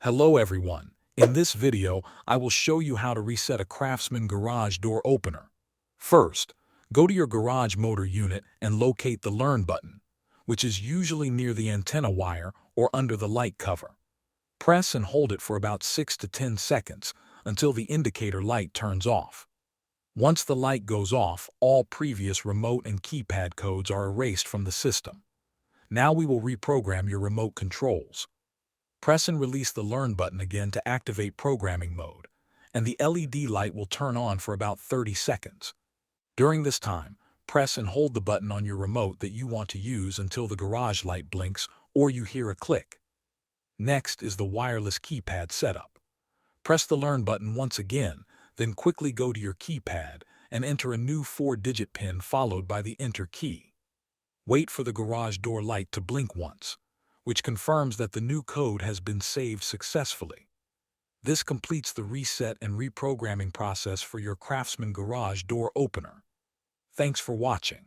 Hello everyone. In this video, I will show you how to reset a Craftsman garage door opener. First, go to your garage motor unit and locate the Learn button, which is usually near the antenna wire or under the light cover. Press and hold it for about 6 to 10 seconds until the indicator light turns off. Once the light goes off, all previous remote and keypad codes are erased from the system. Now we will reprogram your remote controls. Press and release the Learn button again to activate programming mode, and the LED light will turn on for about 30 seconds. During this time, press and hold the button on your remote that you want to use until the garage light blinks or you hear a click. Next is the wireless keypad setup. Press the Learn button once again, then quickly go to your keypad and enter a new 4-digit PIN followed by the Enter key. Wait for the garage door light to blink once, which confirms that the new code has been saved successfully. This completes the reset and reprogramming process for your Craftsman garage door opener. Thanks for watching.